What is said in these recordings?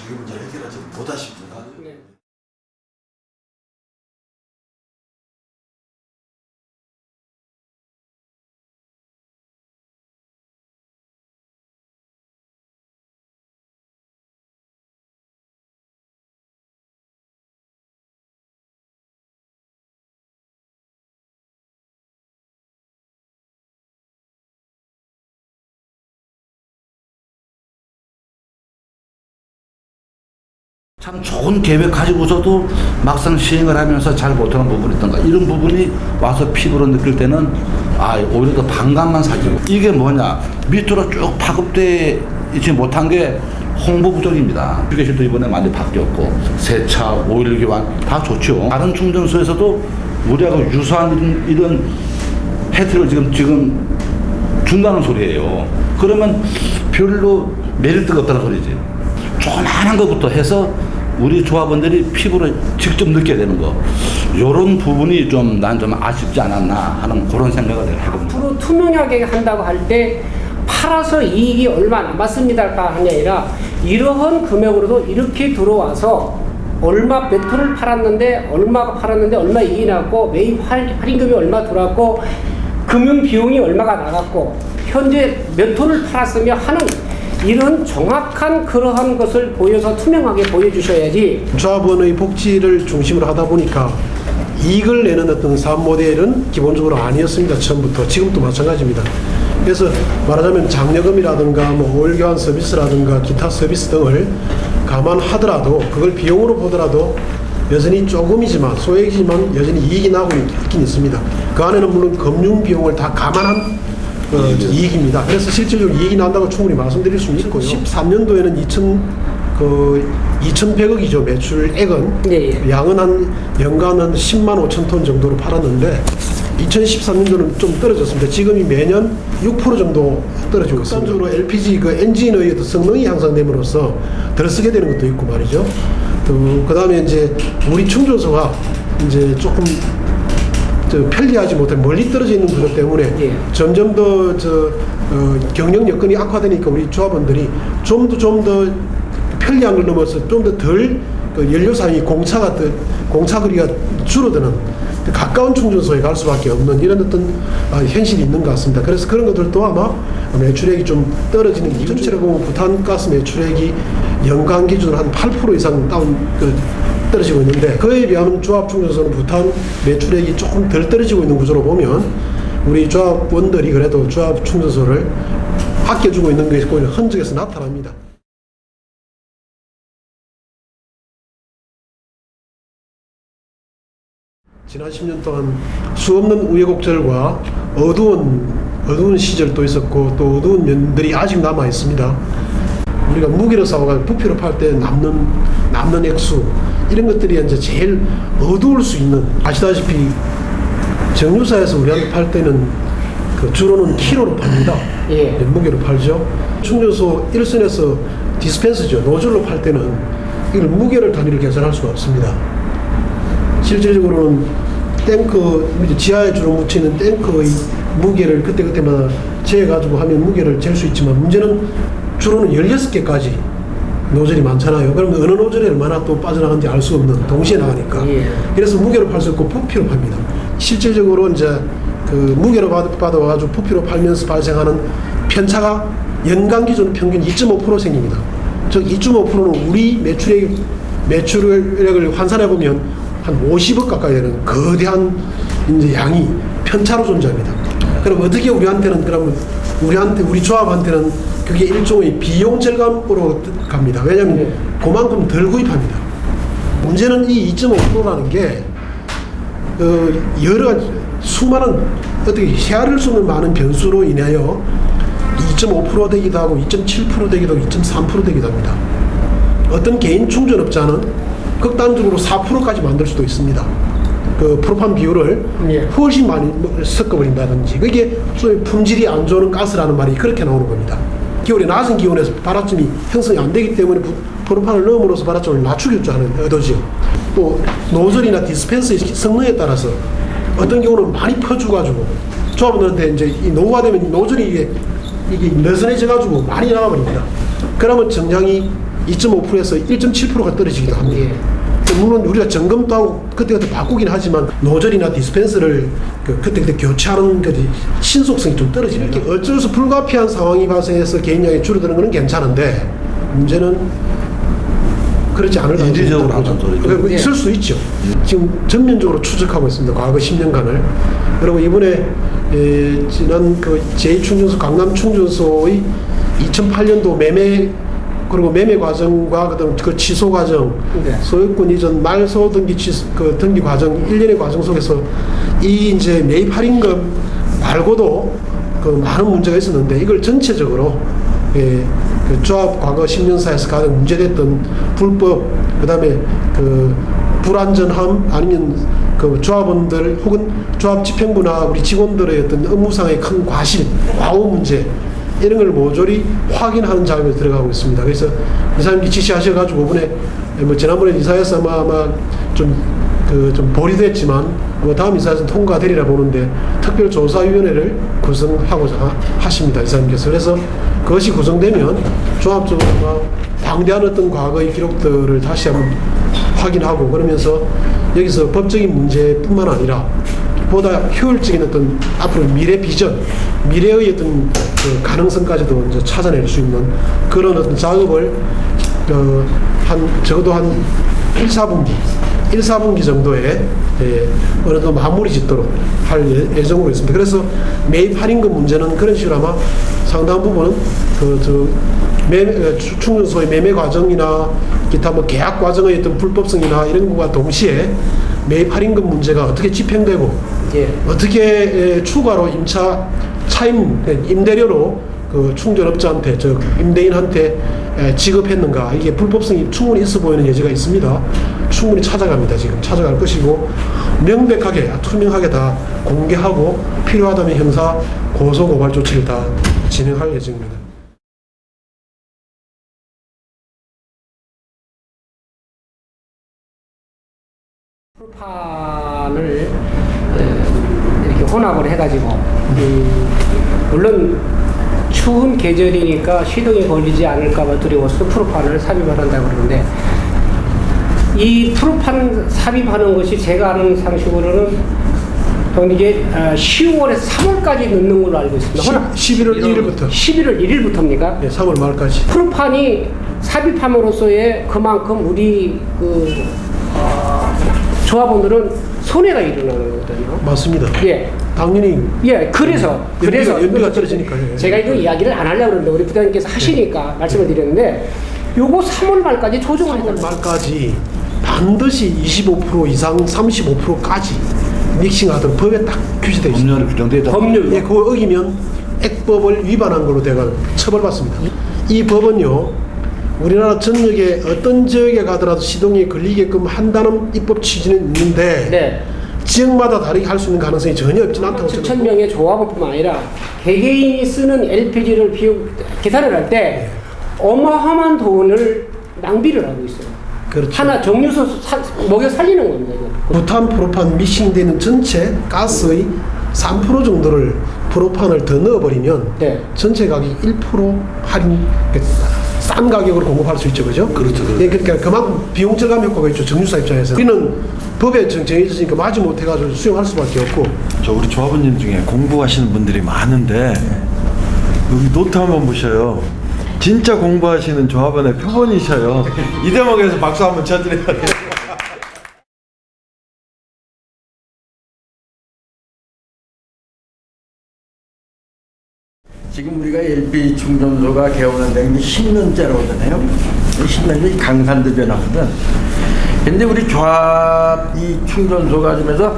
이 문제를 해결하지 못하십니까? 네. 참 좋은 계획 가지고서도 막상 시행을 하면서 잘 못하는 부분이 있던가 이런 부분이 와서 피부로 느낄 때는 오히려 더 반감만 사지고 이게 뭐냐 밑으로 쭉 파급돼 있지 못한 게 홍보 부족입니다. 휴게실도 이번에 많이 바뀌었고 세차, 오일 교환 다 좋죠. 다른 충전소에서도 우리하고 유사한 이런 혜택을 지금 준다는 소리예요. 그러면 별로 메리트가 없다는 소리지. 조그마한 것부터 해서 우리 조합원들이 피부로 직접 느껴야 되는 거 이런 부분이 좀 난 좀 아쉽지 않았나 하는 그런 생각을 해봅니다. 앞으로 투명하게 한다고 할 때 팔아서 이익이 얼마 남았습니다가 하는 게 아니라 이러한 금액으로도 이렇게 들어와서 얼마 몇 톤을 팔았는데 얼마가 팔았는데 얼마 이익이 나왔고 매입 할인금이 얼마 들어왔고 금융 비용이 얼마가 나갔고 현재 몇 톤을 팔았으며 하는 이런 정확한 그러한 것을 보여서 투명하게 보여주셔야지. 조합원의 복지를 중심으로 하다 보니까 이익을 내는 어떤 사업 모델은 기본적으로 아니었습니다. 처음부터. 지금도 마찬가지입니다. 그래서 말하자면 장려금이라든가 뭐 오일 교환 서비스라든가 기타 서비스 등을 감안하더라도 그걸 비용으로 보더라도 여전히 조금이지만 소액이지만 여전히 이익이 나고 있긴 있습니다. 그 안에는 물론 금융 비용을 다 감안한 이익입니다. 그래서 실질적으로 이익이 난다고 충분히 말씀드릴 수는 있고요. 13년도에는 2,100억이죠. 매출액은. 네. 양은 한 연간 한 10만 5천 톤 정도로 팔았는데 2013년도는 좀 떨어졌습니다. 지금이 매년 6% 정도 떨어지고 있습니다. 극단적으로 LPG 그 엔진의 성능이 향상됨으로써 덜 쓰게 되는 것도 있고 말이죠. 그 다음에 이제 우리 충전소가 이제 조금 편리하지 못해 멀리 떨어져 있는 그것 때문에 점점 더 경영 여건이 악화되니까 우리 조합원들이 좀 더 편리한 걸 넘어서 좀 더 덜 연료 사용이 공차거리가 줄어드는 가까운 충전소에 갈 수밖에 없는 이런 어떤 현실이 있는 것 같습니다. 그래서 그런 것들도 아마 매출액이 좀 떨어지는 이유. 전체로 보면 부탄가스 매출액이 연간 기준으로 한 8% 이상 떨어지고 있는데 그에 비하면 조합 충전소는 부탄 매출액이 조금 덜 떨어지고 있는 구조로 보면 우리 조합원들이 그래도 조합 충전소를 아껴주고 있는 것이 오히려 흔적에서 나타납니다. 지난 10년 동안 수없는 우여곡절과 어두운 시절도 있었고 또 어두운 면들이 아직 남아 있습니다. 우리가 무게로 싸워가 부피로 팔 때 남는 액수 이런 것들이 이제 제일 어두울 수 있는. 아시다시피 정유사에서 우리한테 팔 때는 주로는 키로로 팝니다. 예. 무게로 팔죠. 충전소 1선에서 디스펜서죠. 노즐로 팔 때는 이걸 무게를 단위로 계산할 수가 없습니다. 실질적으로는 탱크 지하에 주로 묻혀있는 탱크의 무게를 그때마다 재가지고 하면 무게를 잴 수 있지만 문제는 주로는 16개까지 노즐이 많잖아요. 그러면 어느 노즐에 얼마나 또 빠져나가는지 알 수 없는 동시에 나가니까. 그래서 무게로 팔 수 없고 부피로 팝니다. 실질적으로 이제 무게로 받아가지고 부피로 팔면서 발생하는 편차가 연간 기준 평균 2.5% 생깁니다. 즉 2.5%는 우리 매출액을 환산해보면 한 50억 가까이 되는 거대한 이제 양이 편차로 존재합니다. 그럼 어떻게 우리 조합한테는 그게 일종의 비용 절감으로 갑니다. 왜냐하면 그만큼 덜 구입합니다. 문제는 이 2.5%라는 게 여러 수많은 어떻게 헤아릴 수 없는 많은 변수로 인하여 2.5% 되기도 하고 2.7% 되기도 하고 2.3% 되기도 합니다. 어떤 개인 충전업자는 극단적으로 4%까지 만들 수도 있습니다. 프로판 비율을 훨씬 많이 섞어버린다든지. 그게 소위 품질이 안 좋은 가스라는 말이 그렇게 나오는 겁니다. 기온이 낮은 기온에서 발화점이 형성이 안 되기 때문에 프로판을 넣음으로써 발화점을 낮추겠죠 하는 의도죠. 또 노즐이나 디스펜서의 성능에 따라서 어떤 경우는 많이 퍼주가지고 조합원들한테 이제 이 노후가 되면 노즐이 이게 느슨해져가지고 많이 나가버립니다. 그러면 정량이 2.5%에서 1.7%가 떨어지기도 합니다. 물론 우리가 점검도 하고 그때그때 바꾸긴 하지만 노즐이나 디스펜서를 그때그때 교체하는 그 신속성이 좀 떨어지는 이렇게 어쩔 수 불가피한 상황이 발생해서 개인량이 줄어드는 것은 괜찮은데 문제는 그렇지 않을 가능성이 이례적으로 있다는 거죠. 하는 소리죠. 있을 수 있죠. 지금 전면적으로 추적하고 있습니다. 과거 10년간을. 그리고 이번에 지난 그 제2충전소 강남 충전소의 2008년도 매매 그리고 매매 과정과 그다음 그 취소 과정, 네. 소유권 이전 말소 등기 그 등기 과정 1년의 과정 속에서 이 이제 매입 할인금 말고도 그 많은 문제가 있었는데 이걸 전체적으로 그 조합 과거 10년사에서 가장 문제됐던 불법 그다음에 그 불안전함 아니면 그 조합원들 혹은 조합 집행부나 우리 직원들의 어떤 업무상의 큰 과실, 과오 문제 이런 걸 모조리 확인하는 작업에 들어가고 있습니다. 그래서 이사님이 지시하셔가지고 이번에 뭐 지난번에 이사에서 아마 좀 보류됐지만 뭐 다음 이사에서 통과되리라 보는데 특별조사위원회를 구성하고자 하십니다. 이사님께서. 그래서 그것이 구성되면 종합적으로 방대한 어떤 과거의 기록들을 다시 한번 확인하고 그러면서 여기서 법적인 문제뿐만 아니라 보다 효율적인 어떤 앞으로 미래 비전, 미래의 어떤 그 가능성까지도 이제 찾아낼 수 있는 그런 어떤 작업을 적어도 한 1-4분기 정도에 어느 정도 마무리 짓도록 할 예정으로 있습니다. 그래서 매입 할인금 문제는 그런 식으로 아마 상당 부분은 충전소의 매매 과정이나 기타 뭐 계약 과정의 어떤 불법성이나 이런 것과 동시에 매입 할인금 문제가 어떻게 집행되고 어떻게 추가로 임차 차임 임대료로 그 충전업자한테 즉 임대인한테 지급했는가 이게 불법성이 충분히 있어 보이는 여지가 있습니다. 충분히 찾아갑니다. 지금 찾아갈 것이고 명백하게 투명하게 다 공개하고 필요하다면 형사 고소 고발 조치를 다 진행할 예정입니다. 프로판을 이렇게 혼합을 해가지고 물론 추운 계절이니까 시동이 걸리지 않을까봐 두려워서 프로판을 삽입을 한다고 그러는데 이 프로판 삽입하는 것이 제가 아는 상식으로는 이게 10월에서 3월까지 넣는 걸로 알고 있습니다. 11월 1일부터 11월 1일부터입니까? 네, 3월 말까지. 프로판이 삽입함으로써의 그만큼 우리 조합원들은 손해가 일어나는 거거든요. 맞습니다. 예. 당연히. 예, 그래서 연비가 떨어지니까. 예. 제가 이거 이야기를 안 하려고 그러는데 우리 부장님께서 하시니까 말씀을 드렸는데 요거 3월 말까지 조정을 3월 말까지 반드시 25% 이상 35%까지 믹싱하도록 법에 딱 규정되어 있습니다. 법률에 규정되어 있다. 법률. 예, 그거 어기면 액법을 위반한 걸로 내가 처벌받습니다. 이 법은요. 우리나라 전역에 어떤 지역에 가더라도 시동이 걸리게끔 한다는 입법 취지는 있는데 네. 지역마다 다르게 할 수 있는 가능성이 전혀 없진 않다고 7,000명의 조합원뿐만 아니라 개개인이 쓰는 LPG를 계산을 할 때 어마어마한 돈을 낭비를 하고 있어요. 그렇죠. 하나 정유소 먹여 살리는 겁니다. 이거. 부탄, 프로판 믹싱되는 전체 가스의 3% 정도를 프로판을 더 넣어버리면 네. 전체 가격 1% 할인 싼 가격으로 공급할 수 있죠, 그죠? 그렇죠. 예, 그러니까 그만큼 비용 절감 효과가 있죠, 정유사 입장에서. 우리는 법에 정해졌으니까 마지 못해가지고 수용할 수밖에 없고. 저 우리 조합원님 중에 공부하시는 분들이 많은데 여기 노트 한번 보셔요. 진짜 공부하시는 조합원의 표본이셔요. 이 대목에서 박수 한번 쳐드려야 돼요. 지금 우리가 LP 충전소가 개원된 게 10년째로잖아요. 10년째 강산도 변하거든. 근데 우리 조합 이 충전소가 하면서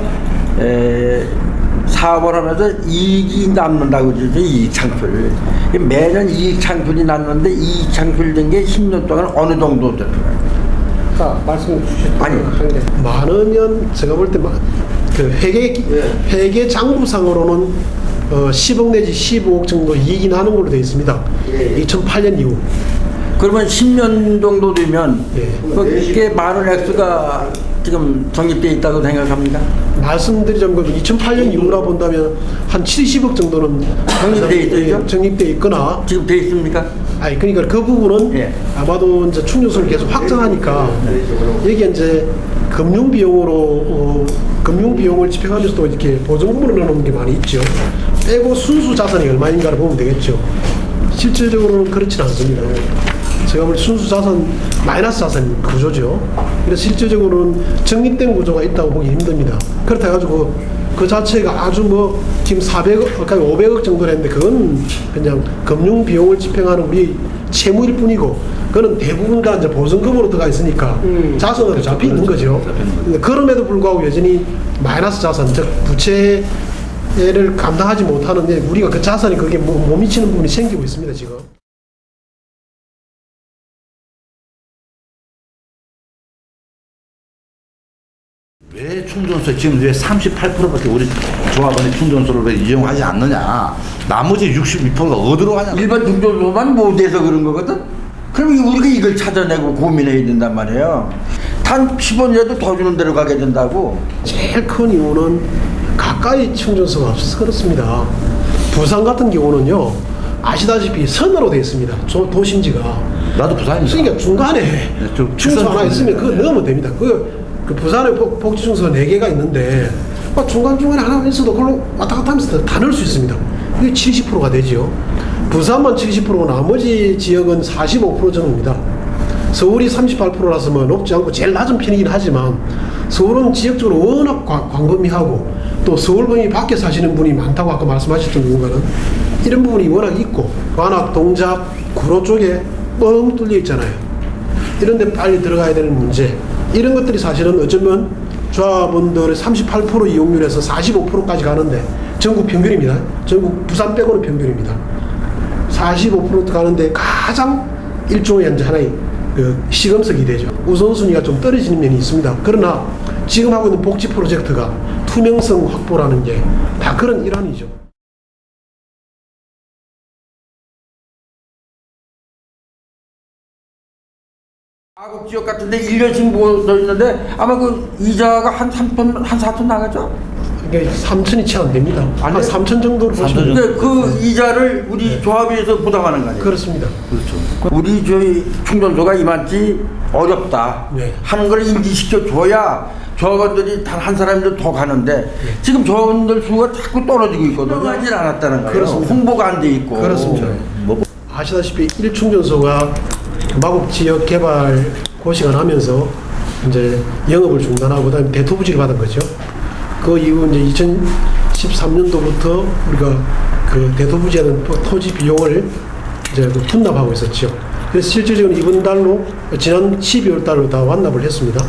사업을 하면서 이익이 남는다고 그러죠. 이익 창출. 매년 이익 창출이 났는데 이익 창출된 게 10년 동안 어느 정도 됐어요? 아까 말씀 주셨던 아니. 건데 많으면 제가 볼 때 그 회계 장부상으로는 10억 내지 15억 정도 이익이 나는 걸로 되어 있습니다. 2008년 이후. 그러면 10년 정도 되면 예. 그게 많은 액수가 지금 적립되어 있다고 생각합니다. 말씀드리자면 2008년 이후라 본다면 한 70억 정도는 적립돼 있죠? 적립돼 있거나 지금 돼 있습니까? 아니 그러니까 그 부분은 예. 아마도 이제 충전소를 계속 확장하니까 여기 이제 금융 비용으로 금융 비용을 집행하면서도 이렇게 보증금으로 넣어놓는 게 많이 있죠. 빼고 순수 자산이 얼마인가를 보면 되겠죠. 실질적으로는 그렇지는 않습니다. 제가 볼 순수 자산 마이너스 자산 구조죠. 그래서 실질적으로는 적립된 구조가 있다고 보기 힘듭니다. 그렇다 해가지고 그 자체가 아주 뭐 지금 400억, 가까이 500억 정도 했는데 그건 그냥 금융 비용을 집행하는 우리 채무일 뿐이고 그거는 대부분 다 이제 보증금으로 들어가 있으니까 자산으로 잡혀 있는 거죠. 근데 그럼에도 불구하고 여전히 마이너스 자산, 즉 부채를 감당하지 못하는데 우리가 그 자산이 그게 못 미치는 부분이 생기고 있습니다 지금. 왜 충전소 지금 왜 38%밖에 우리 조합원이 충전소를 왜 이용하지 않느냐? 나머지 62%가 어디로 가냐? 일반 충전소만 못해서 그런 거거든. 그럼 우리가 이걸 찾아내고 고민해야 된단 말이에요. 단 10원이라도 더 주는 데로 가게 된다고. 제일 큰 이유는 가까이 충전소가 없어서 그렇습니다. 부산 같은 경우는요 아시다시피 선으로 되어 있습니다. 도심지가. 나도 부산입니다. 그러니까 중간에 충전소 하나 있으면 그거 넣으면 됩니다. 그 부산에 복지충전소 4개가 있는데 중간중간에 하나 있어도 그걸로 왔다 갔다 하면서 다 넣을 수 있습니다. 이게 70%가 되죠. 부산만 70%고 나머지 지역은 45% 정도입니다. 서울이 38%라서 뭐 높지 않고 제일 낮은 편이긴 하지만 서울은 지역적으로 워낙 광범위하고 또 서울 범위 밖에 사시는 분이 많다고 아까 말씀하셨던 누군가는 이런 부분이 워낙 있고 관악, 동작, 구로 쪽에 뻥 뚫려 있잖아요. 이런 데 빨리 들어가야 되는 문제 이런 것들이 사실은 어쩌면 조합원들의 38% 이용률에서 45%까지 가는데 전국 평균입니다. 전국 부산 빼고는 평균입니다. 45% 가는데 가장 일종의 이제 하나의 그 시금석이 되죠. 우선순위가 좀 떨어지는 면이 있습니다. 그러나 지금 하고 있는 복지 프로젝트가 투명성 확보라는 게 다 그런 일환이죠. 가곡 지역 같은데 1년씩 모여 있는데 아마 그 이자가 한 3톤, 한 4톤 나가죠? 이게 3천이 채 안 됩니다. 한 3천 정도로 보시면 근데 그 이자를 우리 조합에서 부담하는 거 아니에요? 그렇습니다. 그렇죠. 우리 저희 충전소가 이만치 어렵다 네. 하는 걸 인지시켜 줘야 조합원들이 단 한 사람도 더 가는데 지금 조합원들 수가 자꾸 떨어지고 있거든요. 하질 않았다는 거예요. 그렇습니다. 홍보가 안 돼 있고. 그렇습니다. 뭐 아시다시피 1충전소가 마곡 지역 개발 고시가 나면서 이제 영업을 중단하고 그다음에 대토부지를 받은 거죠. 그 이후 이제 2013년도부터 우리가 그 대토부지하는 토지 비용을 이제 그 분납하고 있었죠. 그래서 실질적으로 이번 달로 지난 12월 달로 다 완납을 했습니다.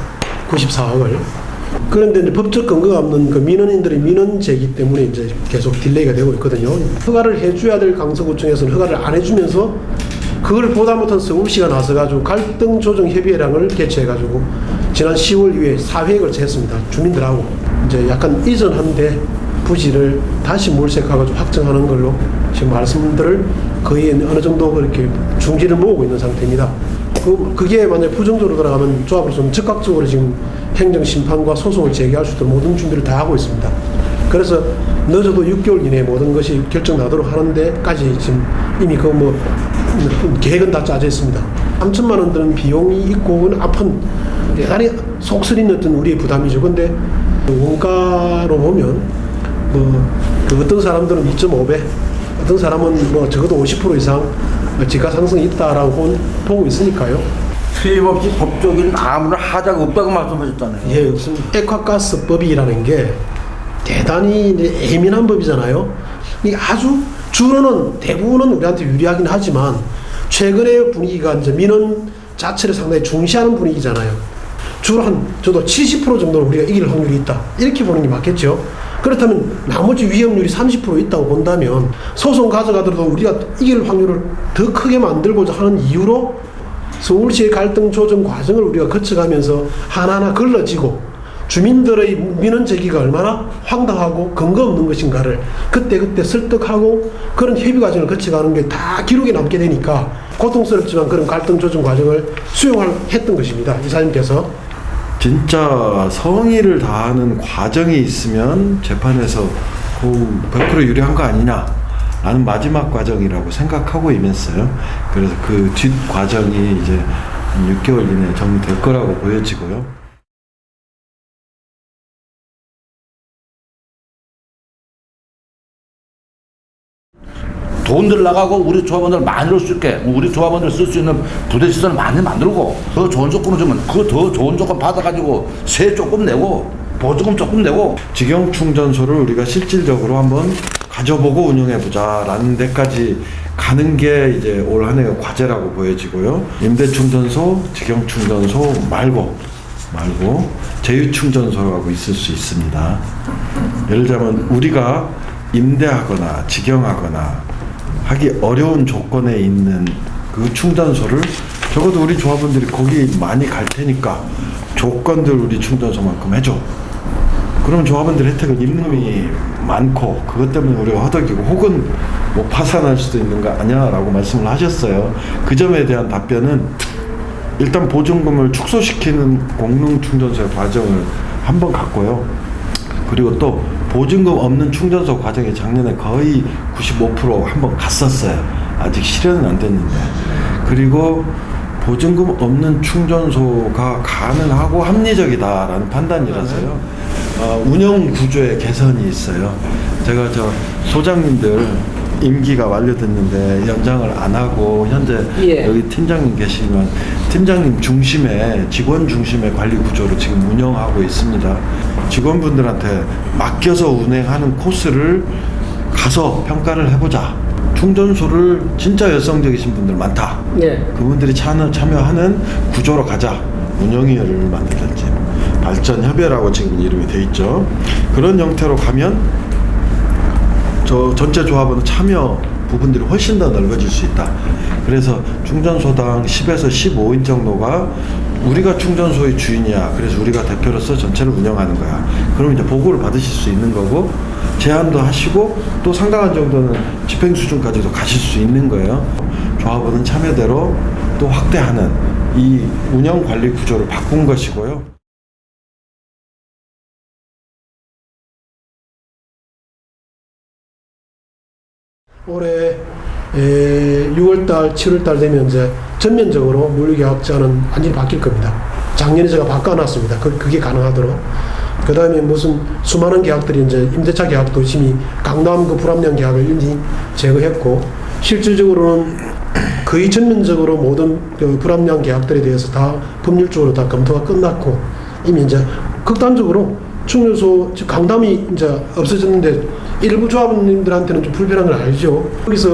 94억을. 그런데 이제 법적 근거가 없는 그 민원인들의 민원 제기 때문에 이제 계속 딜레이가 되고 있거든요. 허가를 해줘야 될 강서구청에서는 허가를 안 해주면서 그걸 보다 못한 서울시가 나서가지고 갈등 조정 협의회랑을 개최해가지고 지난 10월 이후에 4회에 걸쳐 했습니다. 주민들하고 이제 약간 이전한데 부지를 다시 몰색해가지고 확정하는 걸로 지금 말씀들을 거의 어느 정도 그렇게 중지를 모으고 있는 상태입니다. 그게 만약 부정적으로 들어가면 조합으로서는 즉각적으로 지금 행정심판과 소송을 제기할 수 있도록 모든 준비를 다 하고 있습니다. 그래서 늦어도 6개월 이내에 모든 것이 결정나도록 하는 데까지 지금 이미 그 뭐 계획은 다 짜져 있습니다. 3천만 원 드는 비용이 있고 아픈 대단히 속쓰리는 어떤 우리의 부담이죠. 근데 원가로 보면 그 어떤 사람들은 2.5배, 어떤 사람은 뭐 적어도 50% 이상 지가 상승이 있다라고 보고 있으니까요. 틀림없이 법적인 아무런 하자가 없다고 말씀하셨잖아요. 예, 없습니다. 액화가스법이라는 게 대단히 이제 예민한 법이잖아요. 이게 아주 주로는 대부분은 우리한테 유리하긴 하지만 최근의 분위기가 이제 민원 자체를 상당히 중시하는 분위기잖아요. 주로 저도 70% 정도는 우리가 이길 확률이 있다. 이렇게 보는 게 맞겠죠. 그렇다면 나머지 위험률이 30% 있다고 본다면 소송 가져가더라도 우리가 이길 확률을 더 크게 만들고자 하는 이유로 서울시의 갈등 조정 과정을 우리가 거쳐가면서 하나하나 걸러지고 주민들의 민원 제기가 얼마나 황당하고 근거 없는 것인가를 그때그때 설득하고 그런 협의 과정을 거쳐가는 게 다 기록에 남게 되니까 고통스럽지만 그런 갈등 조정 과정을 수용했던 것입니다. 이사님께서. 진짜 성의를 다하는 과정이 있으면 재판에서 100% 유리한 거 아니냐 나는 마지막 과정이라고 생각하고 임했어요. 그래서 그 뒷 과정이 이제 한 6개월 이내에 정리될 거라고 보여지고요. 돈들 나가고 우리 조합원들 많이 넣을 수 있게 우리 조합원들 쓸 수 있는 부대 시설을 많이 만들고 더 좋은 조건을 주면 그 더 좋은 조건 받아가지고 세 조금 내고 보조금 조금 내고 직영 충전소를 우리가 실질적으로 한번 가져보고 운영해보자라는 데까지 가는 게 이제 올 한 해의 과제라고 보여지고요. 임대 충전소, 직영 충전소 말고 제휴 충전소라고 있을 수 있습니다. 예를 들자면 우리가 임대하거나 직영하거나 하기 어려운 조건에 있는 그 충전소를 적어도 우리 조합원들이 거기 많이 갈 테니까 조건들 우리 충전소만큼 해줘. 그럼 조합원들 혜택을 입는 놈이 많고 그것 때문에 우리가 허덕이고 혹은 뭐 파산할 수도 있는 거 아니야 라고 말씀을 하셨어요. 그 점에 대한 답변은 일단 보증금을 축소시키는 공릉 충전소의 과정을 한번 갔고요. 그리고 또 보증금 없는 충전소 과정이 작년에 거의 95% 한번 갔었어요. 아직 실현은 안 됐는데. 그리고 보증금 없는 충전소가 가능하고 합리적이다라는 판단이라서요. 운영 구조의 개선이 있어요. 제가 저 소장님들 임기가 완료됐는데 연장을 안 하고 현재 예. 여기 팀장님 계시지만 팀장님 중심의 직원 중심의 관리 구조로 지금 운영하고 있습니다. 직원분들한테 맡겨서 운행하는 코스를 가서 평가를 해보자. 충전소를 진짜 열성적이신 분들 많다. 네. 그분들이 참여하는 구조로 가자. 운영위원회를 만들든지 발전협의회라고 지금 이름이 돼 있죠. 그런 형태로 가면 저 전체 조합원의 참여 부분들이 훨씬 더 넓어질 수 있다. 그래서 충전소당 10에서 15인 정도가 우리가 충전소의 주인이야. 그래서 우리가 대표로서 전체를 운영하는 거야. 그럼 이제 보고를 받으실 수 있는 거고 제안도 하시고 또 상당한 정도는 집행 수준까지도 가실 수 있는 거예요. 조합원은 참여대로 또 확대하는 이 운영 관리 구조를 바꾼 것이고요. 올해 6월달, 7월달 되면 이제 전면적으로 물류계약자는 완전히 바뀔 겁니다. 작년에 제가 바꿔놨습니다. 그게 가능하도록. 그 다음에 무슨 수많은 계약들이 이제 임대차 계약도 이미 강남 그 불합리한 계약을 이미 제거했고 실질적으로는 거의 전면적으로 모든 그 불합리한 계약들에 대해서 다 법률적으로 다 검토가 끝났고 이미 이제 극단적으로 충전소 즉 강남이 이제 없어졌는데 일부 조합원님들한테는 좀 불편한 걸 알죠. 여기서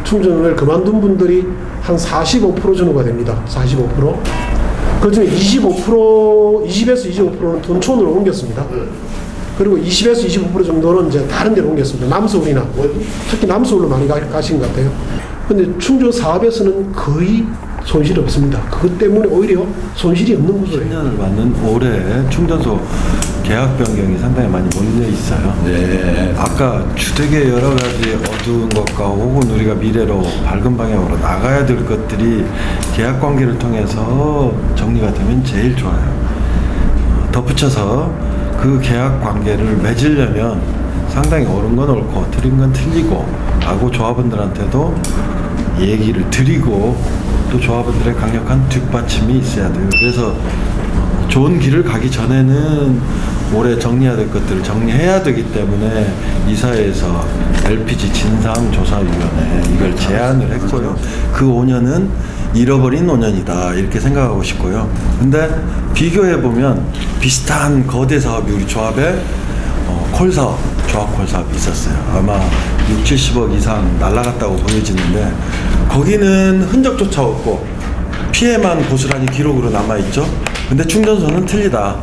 충전을 그만둔 분들이 한 45% 정도가 됩니다. 45%. 그 중에 20에서 25%는 둔촌으로 옮겼습니다. 그리고 20에서 25% 정도는 이제 다른 데로 옮겼습니다. 남서울이나 특히 남서울로 많이 가신 것 같아요. 근데 충전 사업에서는 거의 손실이 없습니다. 그것 때문에 오히려 손실이 없는 구조예요. 10년을 맞는 올해 충전소 계약 변경이 상당히 많이 몰려 있어요. 네. 아까 주택의 여러 가지 어두운 것과 혹은 우리가 미래로 밝은 방향으로 나가야 될 것들이 계약 관계를 통해서 정리가 되면 제일 좋아요. 덧붙여서 그 계약 관계를 맺으려면 상당히 옳은 건 옳고 틀린 건 틀리고 하고 조합원들한테도 얘기를 드리고 또 조합원들의 강력한 뒷받침이 있어야 돼요. 그래서 좋은 길을 가기 전에는 올해 정리해야 될 것들을 정리해야 되기 때문에 이사회에서 LPG 진상조사위원회 이걸 제안을 했고요. 그 5년은 잃어버린 5년이다 이렇게 생각하고 싶고요. 근데 비교해보면 비슷한 거대 사업이 우리 조합에 콜 사업, 조합 콜 사업이 있었어요. 아마 6, 70억 이상 날라갔다고 보여지는데 거기는 흔적조차 없고 피해만 고스란히 기록으로 남아있죠. 근데 충전소는 틀리다.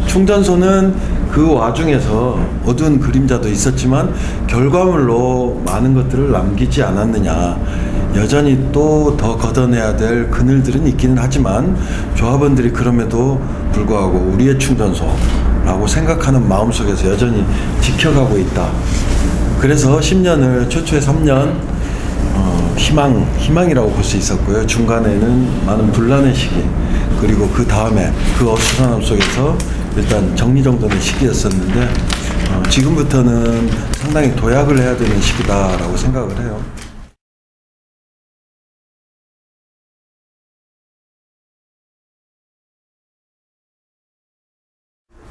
충전소는 그 와중에서 어두운 그림자도 있었지만 결과물로 많은 것들을 남기지 않았느냐. 여전히 또 더 걷어내야 될 그늘들은 있기는 하지만 조합원들이 그럼에도 불구하고 우리의 충전소라고 생각하는 마음속에서 여전히 지켜가고 있다. 그래서 10년을 최초의 3년 희망이라고 볼 수 있었고요. 중간에는 많은 분란의 시기 그리고 그 다음에 그 어수선함 속에서 일단 정리정돈의 시기였었는데 지금부터는 상당히 도약을 해야 되는 시기다라고 생각을 해요.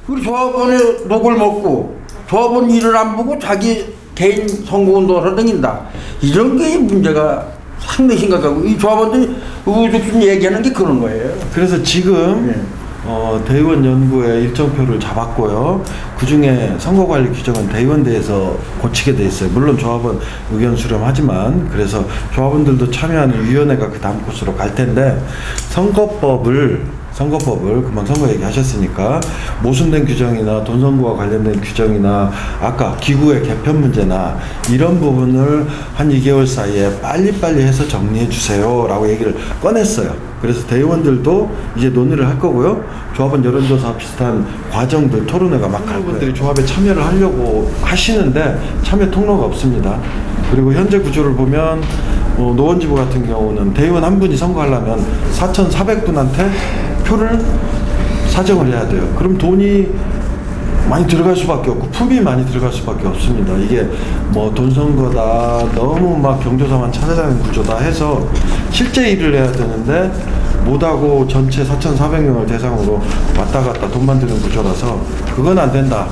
우리 조합원의 녹을 먹고 조합원 일을 안 보고 자기 개인 선거운동을 다닌다. 이런 게 문제가 상당히 심각하고 이 조합원들이 우죽순 얘기하는 게 그런 거예요. 그래서 지금 대의원 연구에 일정표를 잡았고요. 그 중에 선거관리 규정은 대의원대에서 고치게 돼 있어요. 물론 조합원 의견 수렴하지만 그래서 조합원들도 참여하는 위원회가 그 다음 코스로 갈 텐데 선거법을 금방 선거 얘기하셨으니까 모순된 규정이나 돈 선거와 관련된 규정이나 아까 기구의 개편 문제나 이런 부분을 한 2개월 사이에 빨리빨리 해서 정리해 주세요 라고 얘기를 꺼냈어요. 그래서 대의원들도 이제 논의를 할 거고요. 조합원 여론조사 비슷한 과정들 토론회가 막 갈 거예요. 분들이 조합에 참여를 하려고 하시는데 참여 통로가 없습니다. 그리고 현재 구조를 보면 노원지부 같은 경우는 대의원 한 분이 선거하려면 4,400분한테 표를 사정을 해야 돼요. 그럼 돈이 많이 들어갈 수밖에 없고 품이 많이 들어갈 수밖에 없습니다. 이게 뭐 돈 선거다 너무 막 경조사만 찾아다니는 구조다 해서 실제 일을 해야 되는데 못하고 전체 4,400명을 대상으로 왔다 갔다 돈만 드는 구조라서 그건 안 된다.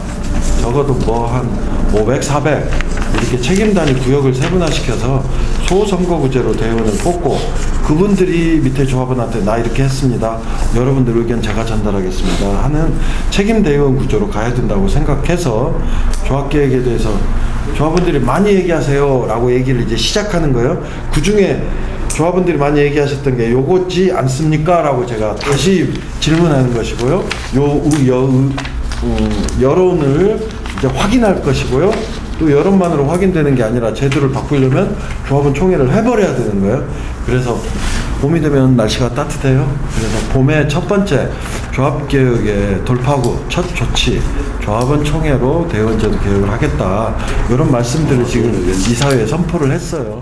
적어도 뭐 한 500, 400 이렇게 책임 단위 구역을 세분화시켜서 소선거구제로 대의원을 뽑고 그분들이 밑에 조합원한테 나 이렇게 했습니다. 여러분들 의견 제가 전달하겠습니다 하는 책임 대의원 구조로 가야 된다고 생각해서 조합계획에 대해서 조합원들이 많이 얘기하세요 라고 얘기를 이제 시작하는 거예요. 그 중에 조합원들이 많이 얘기하셨던 게 요거지 않습니까? 라고 제가 다시 질문하는 것이고요. 여론을 이제 확인할 것이고요. 또 여론만으로 확인되는 게 아니라 제도를 바꾸려면 조합원 총회를 해버려야 되는 거예요. 그래서 봄이 되면 날씨가 따뜻해요. 그래서 봄의 첫 번째 조합개혁의 돌파구 첫 조치 조합원 총회로 대의원제도 개혁을 하겠다. 이런 말씀들을 지금 이사회에 선포를 했어요.